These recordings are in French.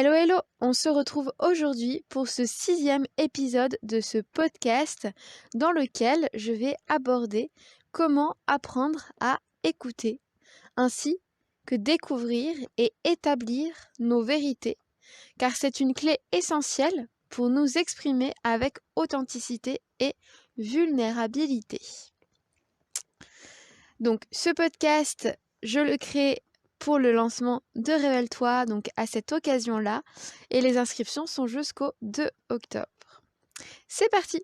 Hello hello, on se retrouve aujourd'hui pour ce 6e épisode de ce podcast dans lequel je vais aborder comment apprendre à écouter, ainsi que découvrir et établir nos vérités, car c'est une clé essentielle pour nous exprimer avec authenticité et vulnérabilité. Donc ce podcast, je le crée pour le lancement de Révèle-toi, donc à cette occasion-là, et les inscriptions sont jusqu'au 2 octobre. C'est parti!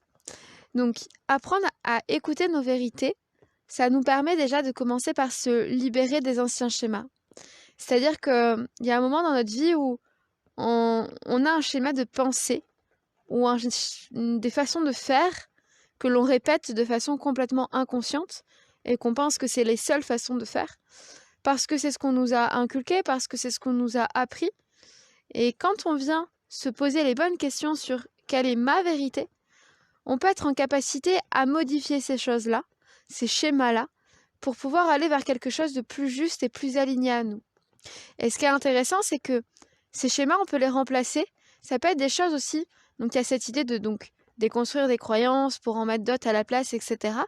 Donc, apprendre à écouter nos vérités, ça nous permet déjà de commencer par se libérer des anciens schémas. C'est-à-dire qu'il y a un moment dans notre vie où on a un schéma de pensée, ou des façons de faire que l'on répète de façon complètement inconsciente, et qu'on pense que c'est les seules façons de faire, parce que c'est ce qu'on nous a inculqué, parce que c'est ce qu'on nous a appris. Et quand on vient se poser les bonnes questions sur quelle est ma vérité, on peut être en capacité à modifier ces choses-là, ces schémas-là, pour pouvoir aller vers quelque chose de plus juste et plus aligné à nous. Et ce qui est intéressant, c'est que ces schémas, on peut les remplacer. Ça peut être des choses aussi. Donc il y a cette idée de déconstruire des croyances pour en mettre d'autres à la place, etc.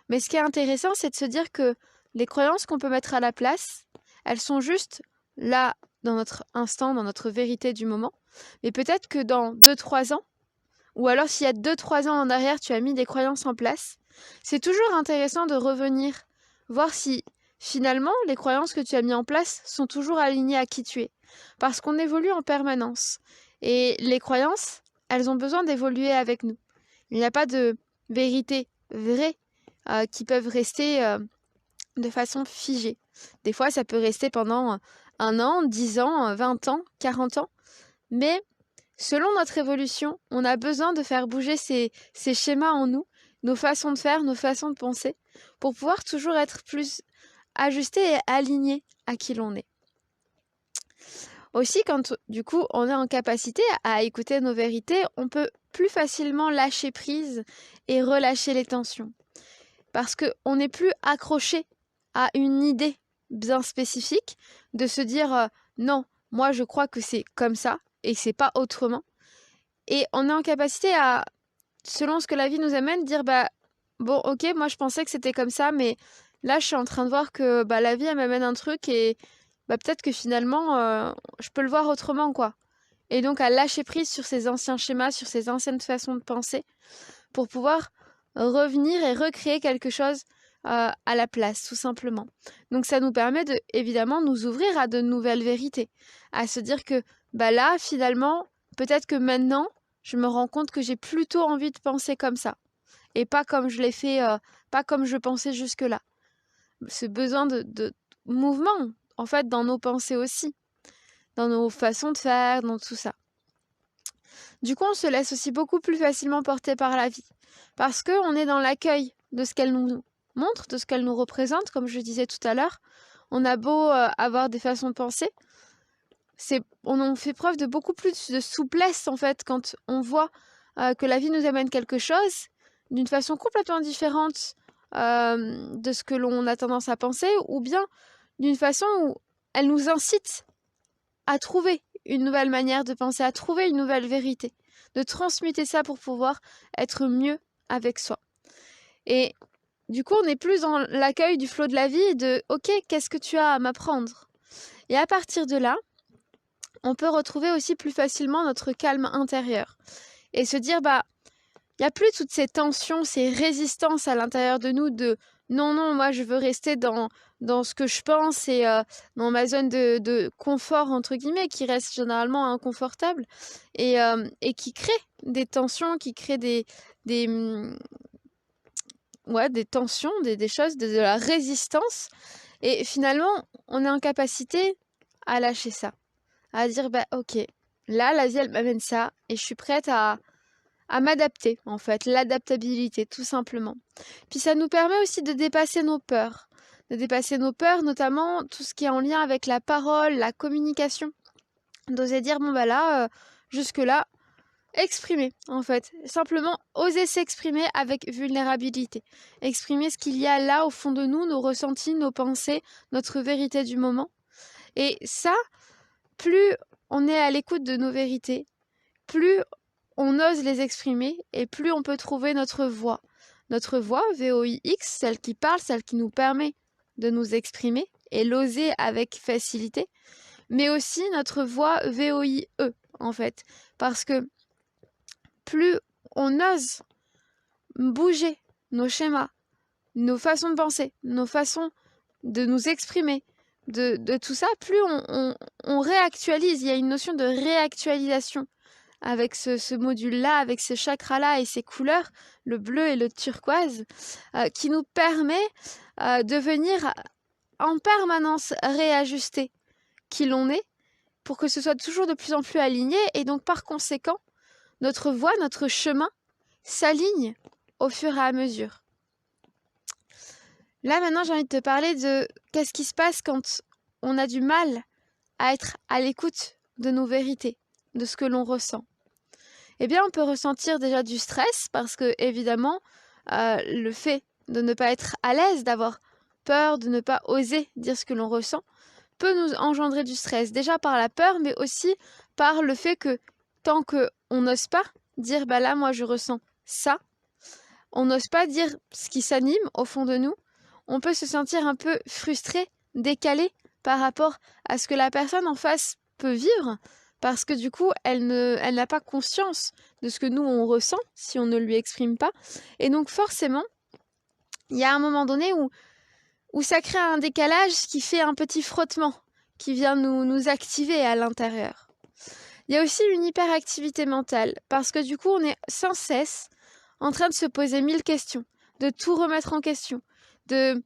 Mais ce qui est intéressant, c'est de se dire que les croyances qu'on peut mettre à la place, elles sont juste là dans notre instant, dans notre vérité du moment. Mais peut-être que dans 2-3 ans, ou alors s'il y a 2-3 ans en arrière, tu as mis des croyances en place, c'est toujours intéressant de revenir, voir si finalement les croyances que tu as mis en place sont toujours alignées à qui tu es. Parce qu'on évolue en permanence. Et les croyances, elles ont besoin d'évoluer avec nous. Il n'y a pas de vérité vraie qui peuvent rester de façon figée. Des fois, ça peut rester pendant 1 an, 10 ans, 20 ans, 40 ans. Mais selon notre évolution, on a besoin de faire bouger ces schémas en nous, nos façons de faire, nos façons de penser, pour pouvoir toujours être plus ajustés et alignés à qui l'on est. Aussi, quand du coup on est en capacité à écouter nos vérités, on peut plus facilement lâcher prise et relâcher les tensions. Parce qu'on n'est plus accroché à une idée bien spécifique, de se dire non, moi je crois que c'est comme ça et c'est pas autrement. Et on est en capacité à, selon ce que la vie nous amène, dire bon ok, moi je pensais que c'était comme ça, mais là je suis en train de voir que la vie elle m'amène un truc et peut-être que finalement je peux le voir autrement quoi. Et donc à lâcher prise sur ces anciens schémas, sur ces anciennes façons de penser, pour pouvoir revenir et recréer quelque chose à la place, tout simplement. Donc ça nous permet de, évidemment, nous ouvrir à de nouvelles vérités, à se dire que là, finalement, peut-être que maintenant, je me rends compte que j'ai plutôt envie de penser comme ça, et pas comme je l'ai fait, pas comme je pensais jusque-là. Ce besoin de mouvement, en fait, dans nos pensées aussi, dans nos façons de faire, dans tout ça. Du coup, on se laisse aussi beaucoup plus facilement porter par la vie, parce qu'on est dans l'accueil de ce qu'elle nous montre, de ce qu'elle nous représente, comme je disais tout à l'heure. On a beau avoir des façons de penser, on fait preuve de beaucoup plus de souplesse, en fait, quand on voit que la vie nous amène quelque chose d'une façon complètement différente de ce que l'on a tendance à penser, ou bien d'une façon où elle nous incite à trouver une nouvelle manière de penser, à trouver une nouvelle vérité, de transmuter ça pour pouvoir être mieux avec soi. Et du coup, on est plus dans l'accueil du flot de la vie et de « Ok, qu'est-ce que tu as à m'apprendre ?» Et à partir de là, on peut retrouver aussi plus facilement notre calme intérieur et se dire il n'y a plus toutes ces tensions, ces résistances à l'intérieur de nous de « Non, moi je veux rester dans ce que je pense et dans ma zone de confort, entre guillemets, qui reste généralement inconfortable et qui crée des tensions, qui crée des tensions, des choses, de la résistance. Et finalement, on est en capacité à lâcher ça, à dire ok, là la vie elle m'amène ça et je suis prête à m'adapter, en fait, l'adaptabilité, tout simplement. Puis ça nous permet aussi de dépasser nos peurs, notamment tout ce qui est en lien avec la parole, la communication, d'oser dire jusque-là, exprimer, en fait, simplement oser s'exprimer avec vulnérabilité, exprimer ce qu'il y a là au fond de nous, nos ressentis, nos pensées, notre vérité du moment. Et ça, plus on est à l'écoute de nos vérités, plus on ose les exprimer et plus on peut trouver notre voix. Notre voix, VOIX, celle qui parle, celle qui nous permet de nous exprimer et l'oser avec facilité, mais aussi notre voix VOIE, en fait, parce que plus on ose bouger nos schémas, nos façons de penser, nos façons de nous exprimer, de tout ça, plus on réactualise. Il y a une notion de réactualisation avec ce module-là, avec ces chakras-là et ces couleurs, le bleu et le turquoise, qui nous permet de venir en permanence réajuster qui l'on est pour que ce soit toujours de plus en plus aligné et donc par conséquent, notre voie, notre chemin s'aligne au fur et à mesure. Là maintenant j'ai envie de te parler de qu'est-ce qui se passe quand on a du mal à être à l'écoute de nos vérités, de ce que l'on ressent. Eh bien on peut ressentir déjà du stress parce que évidemment le fait de ne pas être à l'aise, d'avoir peur, de ne pas oser dire ce que l'on ressent, peut nous engendrer du stress. Déjà par la peur, mais aussi par le fait que tant qu'on n'ose pas dire bah là moi je ressens ça, on n'ose pas dire ce qui s'anime au fond de nous, on peut se sentir un peu frustré, décalé par rapport à ce que la personne en face peut vivre, parce que du coup elle n'a pas conscience de ce que nous on ressent si on ne lui exprime pas, et donc forcément il y a un moment donné où ça crée un décalage qui fait un petit frottement qui vient nous activer à l'intérieur. Il y a aussi une hyperactivité mentale parce que du coup on est sans cesse en train de se poser 1000 questions, de tout remettre en question, de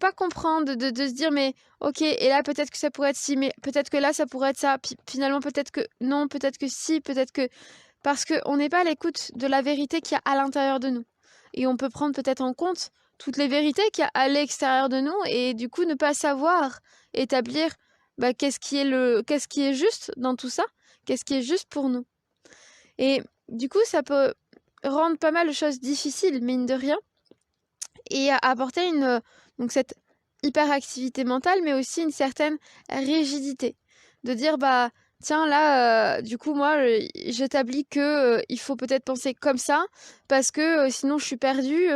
pas comprendre, de se dire mais ok, et là peut-être que ça pourrait être ci, mais peut-être que là ça pourrait être ça, puis finalement peut-être que non, peut-être que si, peut-être que... Parce qu'on n'est pas à l'écoute de la vérité qu'il y a à l'intérieur de nous. Et on peut prendre peut-être en compte toutes les vérités qu'il y a à l'extérieur de nous et du coup ne pas savoir établir bah, qu'est-ce qui est juste dans tout ça, qu'est-ce qui est juste pour nous. Et du coup ça peut rendre pas mal de choses difficiles, mine de rien, et apporter donc cette hyperactivité mentale, mais aussi une certaine rigidité. De dire, bah, tiens, là, du coup, moi, j'établis que il faut peut-être penser comme ça, parce que sinon, je suis perdue,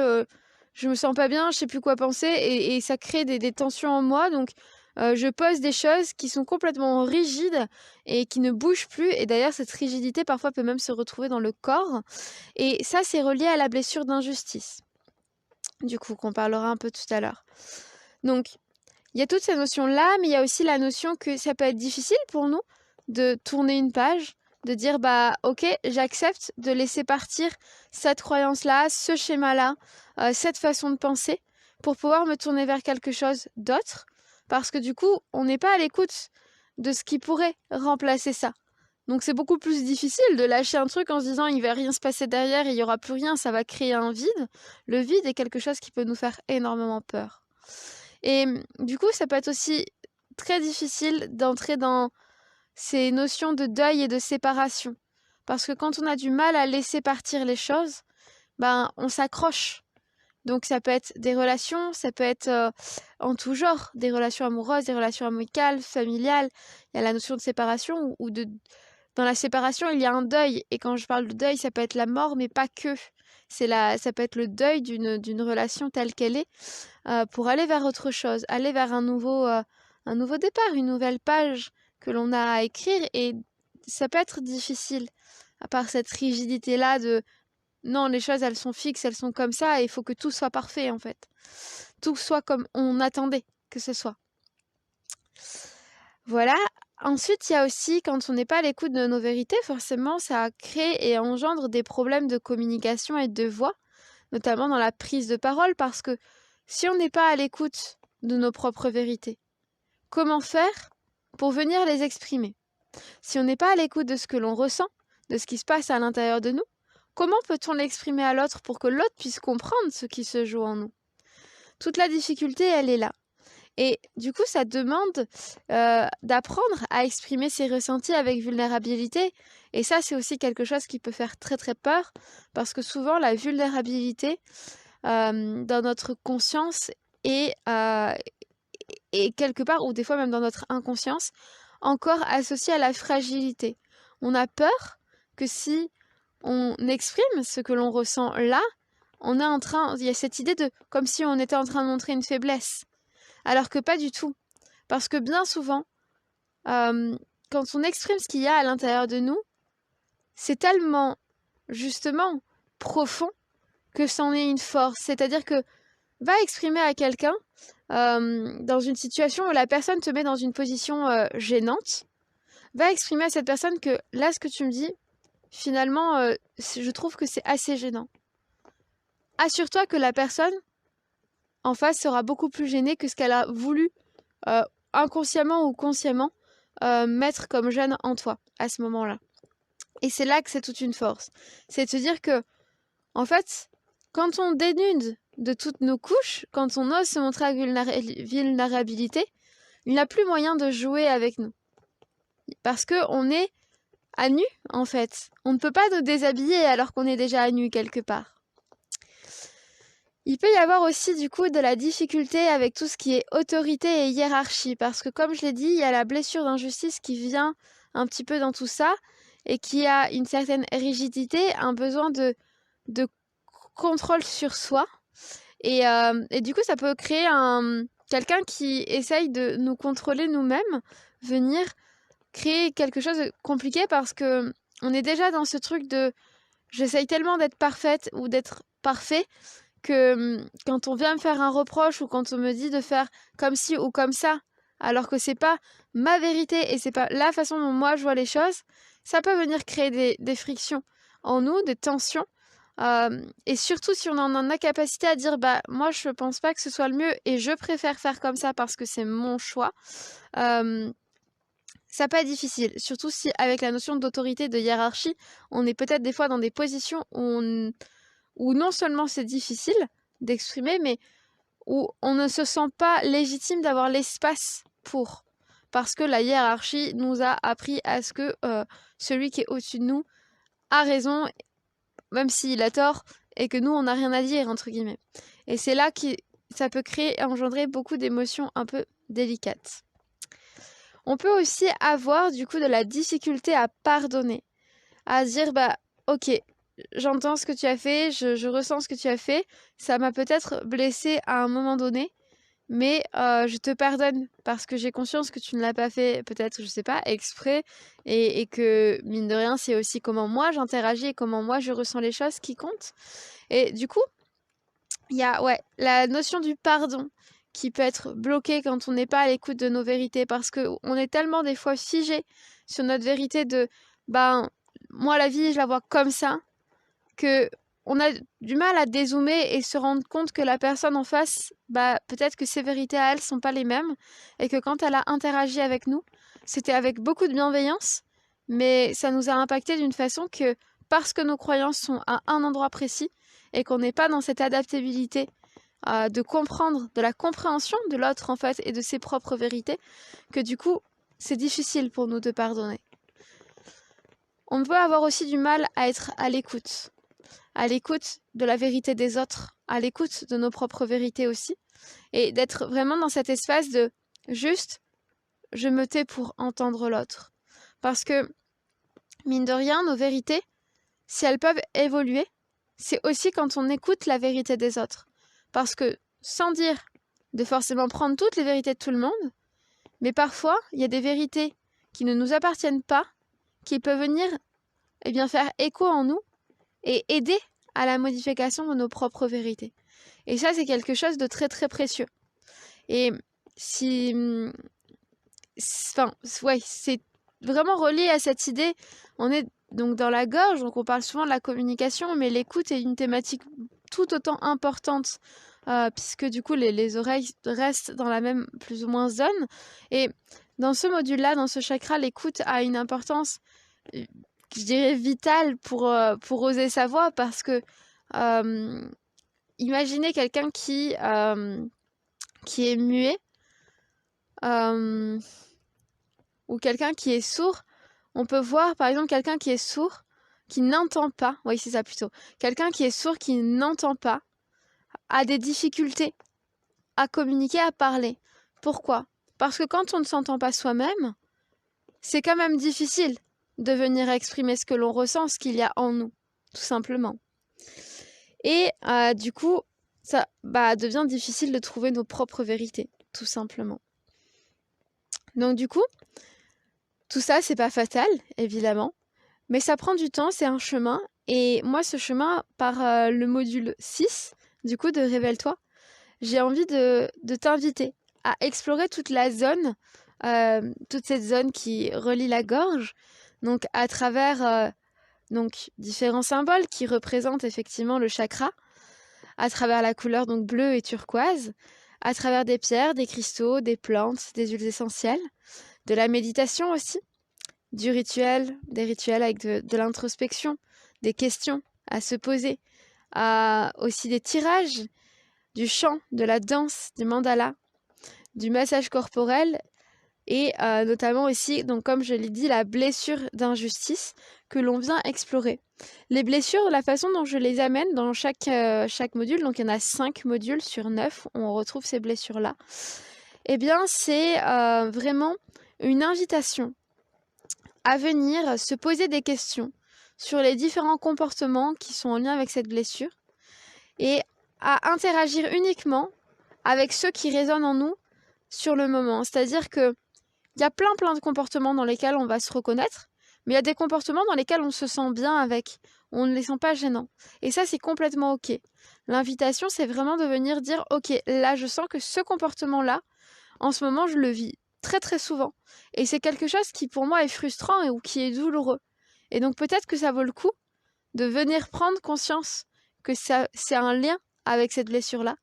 je me sens pas bien, je sais plus quoi penser, et ça crée des tensions en moi, donc je pose des choses qui sont complètement rigides et qui ne bougent plus, et d'ailleurs, cette rigidité, parfois, peut même se retrouver dans le corps, et ça, c'est relié à la blessure d'injustice, du coup, qu'on parlera un peu tout à l'heure. Donc, il y a toutes ces notions-là, mais il y a aussi la notion que ça peut être difficile pour nous de tourner une page, de dire, bah, ok, j'accepte de laisser partir cette croyance-là, ce schéma-là, cette façon de penser, pour pouvoir me tourner vers quelque chose d'autre, parce que du coup, on n'est pas à l'écoute de ce qui pourrait remplacer ça. Donc c'est beaucoup plus difficile de lâcher un truc en se disant il va rien se passer derrière, il y aura plus rien, ça va créer un vide. Le vide est quelque chose qui peut nous faire énormément peur. Et du coup, ça peut être aussi très difficile d'entrer dans ces notions de deuil et de séparation. Parce que quand on a du mal à laisser partir les choses, ben on s'accroche. Donc ça peut être des relations, ça peut être en tout genre, des relations amoureuses, des relations amicales, familiales. Il y a la notion de séparation ou de... Dans la séparation, il y a un deuil. Et quand je parle de deuil, ça peut être la mort, mais pas que. Ça peut être le deuil d'une relation telle qu'elle est pour aller vers autre chose, aller vers un nouveau départ, une nouvelle page que l'on a à écrire. Et ça peut être difficile, à part cette rigidité-là de non, les choses, elles sont fixes, elles sont comme ça, et il faut que tout soit parfait, en fait. Tout soit comme on attendait que ce soit. Voilà. Ensuite, il y a aussi, quand on n'est pas à l'écoute de nos vérités, forcément, ça crée et engendre des problèmes de communication et de voix, notamment dans la prise de parole, parce que si on n'est pas à l'écoute de nos propres vérités, comment faire pour venir les exprimer? Si on n'est pas à l'écoute de ce que l'on ressent, de ce qui se passe à l'intérieur de nous, comment peut-on l'exprimer à l'autre pour que l'autre puisse comprendre ce qui se joue en nous? Toute la difficulté, elle est là. Et du coup, ça demande d'apprendre à exprimer ses ressentis avec vulnérabilité. Et ça, c'est aussi quelque chose qui peut faire très très peur, parce que souvent, la vulnérabilité dans notre conscience et quelque part, ou des fois même dans notre inconscience, encore associé à la fragilité. On a peur que si on exprime ce que l'on ressent là, il y a cette idée de comme si on était en train de montrer une faiblesse. Alors que pas du tout. Parce que bien souvent, quand on exprime ce qu'il y a à l'intérieur de nous, c'est tellement, justement, profond que c'en est une force. C'est-à-dire que va exprimer à quelqu'un, dans une situation où la personne te met dans une position gênante, va exprimer à cette personne que là, ce que tu me dis, finalement, je trouve que c'est assez gênant. Assure-toi que la personne en face sera beaucoup plus gênée que ce qu'elle a voulu, inconsciemment ou consciemment, mettre comme gêne en toi à ce moment-là. Et c'est là que c'est toute une force. C'est de se dire que, en fait, quand on dénude de toutes nos couches, quand on ose se montrer à vulnérabilité, il n'a plus moyen de jouer avec nous. Parce qu'on est à nu, en fait. On ne peut pas nous déshabiller alors qu'on est déjà à nu quelque part. Il peut y avoir aussi du coup de la difficulté avec tout ce qui est autorité et hiérarchie, parce que comme je l'ai dit, il y a la blessure d'injustice qui vient un petit peu dans tout ça, et qui a une certaine rigidité, un besoin de contrôle sur soi. Et du coup, ça peut créer quelqu'un qui essaye de nous contrôler nous-mêmes, venir créer quelque chose de compliqué parce que on est déjà dans ce truc de j'essaye tellement d'être parfaite ou d'être parfait que quand on vient me faire un reproche ou quand on me dit de faire comme ci ou comme ça, alors que c'est pas ma vérité et c'est pas la façon dont moi je vois les choses, ça peut venir créer des frictions en nous, des tensions. Et surtout si on en a la capacité à dire bah moi je pense pas que ce soit le mieux et je préfère faire comme ça parce que c'est mon choix, ça peut être difficile, surtout si avec la notion d'autorité, de hiérarchie, on est peut-être des fois dans des positions où non seulement c'est difficile d'exprimer, mais où on ne se sent pas légitime d'avoir l'espace pour. Parce que la hiérarchie nous a appris à ce que celui qui est au-dessus de nous a raison, même s'il a tort, et que nous, on n'a rien à dire, entre guillemets. Et c'est là que ça peut créer et engendrer beaucoup d'émotions un peu délicates. On peut aussi avoir du coup de la difficulté à pardonner, à dire bah ok, j'entends ce que tu as fait, je ressens ce que tu as fait, ça m'a peut-être blessé à un moment donné, mais je te pardonne parce que j'ai conscience que tu ne l'as pas fait peut-être, je sais pas, exprès, et que mine de rien c'est aussi comment moi j'interagis et comment moi je ressens les choses qui comptent. Et du coup, il y a la notion du pardon qui peut être bloquée quand on n'est pas à l'écoute de nos vérités parce qu'on est tellement des fois figé sur notre vérité de ben moi la vie je la vois comme ça que on a du mal à dézoomer et se rendre compte que la personne en face, bah peut-être que ses vérités à elle sont pas les mêmes et que quand elle a interagi avec nous, c'était avec beaucoup de bienveillance, mais ça nous a impacté d'une façon que parce que nos croyances sont à un endroit précis et qu'on n'est pas dans cette adaptabilité de comprendre, de la compréhension de l'autre en fait et de ses propres vérités, que du coup c'est difficile pour nous de pardonner. On peut avoir aussi du mal à être à l'écoute de la vérité des autres, à l'écoute de nos propres vérités aussi, et d'être vraiment dans cet espace de juste, je me tais pour entendre l'autre. Parce que, mine de rien, nos vérités, si elles peuvent évoluer, c'est aussi quand on écoute la vérité des autres. Parce que, sans dire de forcément prendre toutes les vérités de tout le monde, mais parfois, il y a des vérités qui ne nous appartiennent pas, qui peuvent venir faire écho en nous et aider à la modification de nos propres vérités. Et ça, c'est quelque chose de très très précieux. Et c'est vraiment relié à cette idée. On est donc dans la gorge, donc on parle souvent de la communication, mais l'écoute est une thématique tout autant importante, puisque du coup les oreilles restent dans la même plus ou moins zone. Et dans ce module-là, dans ce chakra, l'écoute a une importance, je dirais, vitale pour oser sa voix, parce que imaginez quelqu'un qui est muet, ou quelqu'un qui est sourd. On peut voir par exemple quelqu'un qui est sourd, qui n'entend pas, oui c'est ça plutôt, quelqu'un qui est sourd, qui n'entend pas, a des difficultés à communiquer, à parler. Pourquoi ? Parce que quand on ne s'entend pas soi-même, c'est quand même difficile de venir exprimer ce que l'on ressent, ce qu'il y a en nous, tout simplement. Et du coup, ça devient difficile de trouver nos propres vérités, tout simplement. Donc du coup, tout ça, c'est pas fatal, évidemment, mais ça prend du temps, c'est un chemin. Et moi, ce chemin, par le module 6, du coup, de Révèle-toi, j'ai envie de t'inviter à explorer toute la zone, toute cette zone qui relie la gorge, donc à travers différents symboles qui représentent effectivement le chakra, à travers la couleur donc bleue et turquoise, à travers des pierres, des cristaux, des plantes, des huiles essentielles, de la méditation aussi, des rituels avec de l'introspection, des questions à se poser, aussi des tirages, du chant, de la danse, du mandala, du massage corporel et notamment aussi, donc comme je l'ai dit, la blessure d'injustice que l'on vient explorer. Les blessures, la façon dont je les amène dans chaque module, donc il y en a 5 modules sur 9 où on retrouve ces blessures-là, eh bien c'est vraiment une invitation à venir se poser des questions sur les différents comportements qui sont en lien avec cette blessure et à interagir uniquement avec ceux qui résonnent en nous sur le moment. C'est-à-dire que il y a plein de comportements dans lesquels on va se reconnaître, mais il y a des comportements dans lesquels on se sent bien avec, on ne les sent pas gênants. Et ça, c'est complètement OK. L'invitation, c'est vraiment de venir dire « OK, là, je sens que ce comportement-là, en ce moment, je le vis très très souvent. Et c'est quelque chose qui, pour moi, est frustrant ou qui est douloureux. Et donc, peut-être que ça vaut le coup de venir prendre conscience que c'est un lien avec cette blessure-là,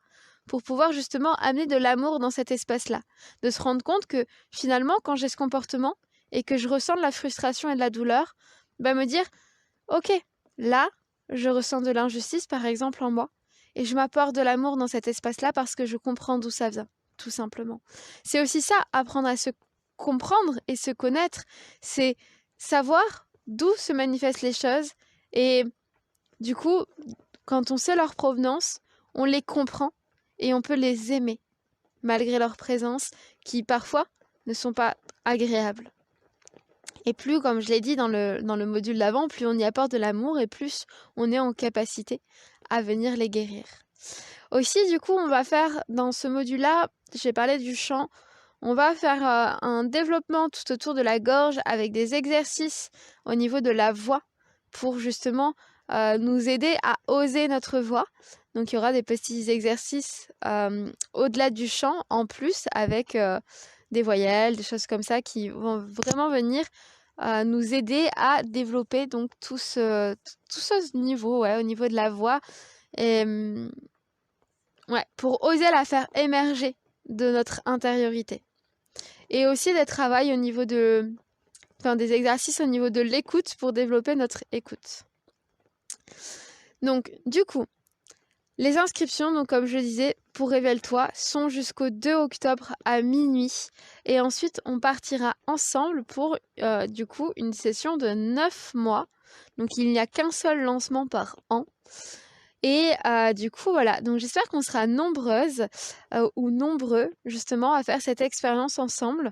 pour pouvoir justement amener de l'amour dans cet espace-là. De se rendre compte que finalement, quand j'ai ce comportement et que je ressens de la frustration et de la douleur, me dire « Ok, là, je ressens de l'injustice, par exemple, en moi, et je m'apporte de l'amour dans cet espace-là parce que je comprends d'où ça vient, tout simplement. » C'est aussi ça, apprendre à se comprendre et se connaître, c'est savoir d'où se manifestent les choses et du coup, quand on sait leur provenance, on les comprend et on peut les aimer, malgré leur présence, qui parfois ne sont pas agréables. Et plus, comme je l'ai dit dans le module d'avant, plus on y apporte de l'amour et plus on est en capacité à venir les guérir. Aussi, du coup, on va faire dans ce module-là, j'ai parlé du chant, on va faire un développement tout autour de la gorge avec des exercices au niveau de la voix pour justement nous aider à oser notre voix. Donc il y aura des petits exercices au-delà du chant en plus avec des voyelles, des choses comme ça qui vont vraiment venir nous aider à développer donc tout ce niveau, au niveau de la voix et pour oser la faire émerger de notre intériorité. Et aussi des travails au niveau des exercices au niveau de l'écoute pour développer notre écoute. Donc, du coup, les inscriptions, donc comme je disais, pour Révèle-toi, sont jusqu'au 2 octobre à minuit. Et ensuite, on partira ensemble pour, du coup, une session de 9 mois. Donc, il n'y a qu'un seul lancement par an. Et du coup, voilà. Donc, j'espère qu'on sera nombreuses ou nombreux, justement, à faire cette expérience ensemble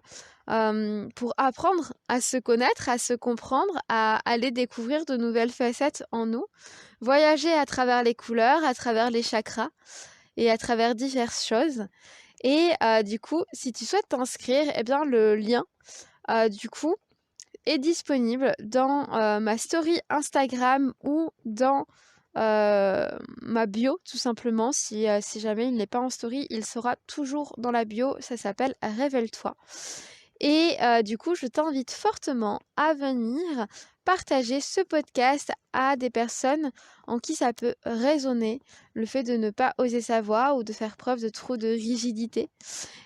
pour apprendre à se connaître, à se comprendre, à aller découvrir de nouvelles facettes en nous, voyager à travers les couleurs, à travers les chakras et à travers diverses choses. Et du coup, si tu souhaites t'inscrire, eh bien, le lien, du coup, est disponible dans ma story Instagram ou dans ma bio, tout simplement. Si jamais il n'est pas en story, il sera toujours dans la bio. Ça s'appelle Révèle-toi. Et du coup, je t'invite fortement à venir partager ce podcast à des personnes en qui ça peut résonner, le fait de ne pas oser sa voix ou de faire preuve de trop de rigidité.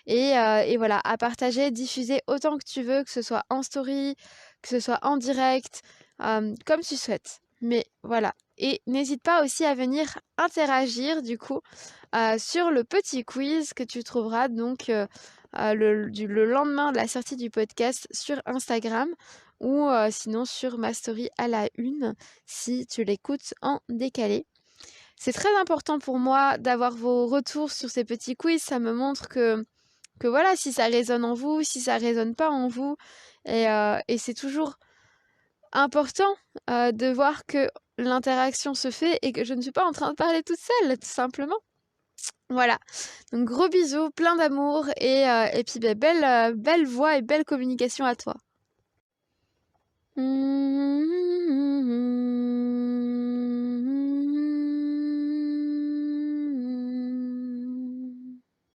Et voilà, à partager, diffuser autant que tu veux, que ce soit en story, que ce soit en direct, comme tu souhaites. Mais voilà. Et n'hésite pas aussi à venir interagir du coup sur le petit quiz que tu trouveras donc le lendemain de la sortie du podcast sur Instagram ou sinon sur ma story à la une si tu l'écoutes en décalé. C'est très important pour moi d'avoir vos retours sur ces petits quiz. Ça me montre que voilà, si ça résonne en vous, si ça résonne pas en vous, Et c'est toujours important de voir que l'interaction se fait et que je ne suis pas en train de parler toute seule, tout simplement. Voilà, donc gros bisous, plein d'amour et puis belle voix et belle communication à toi.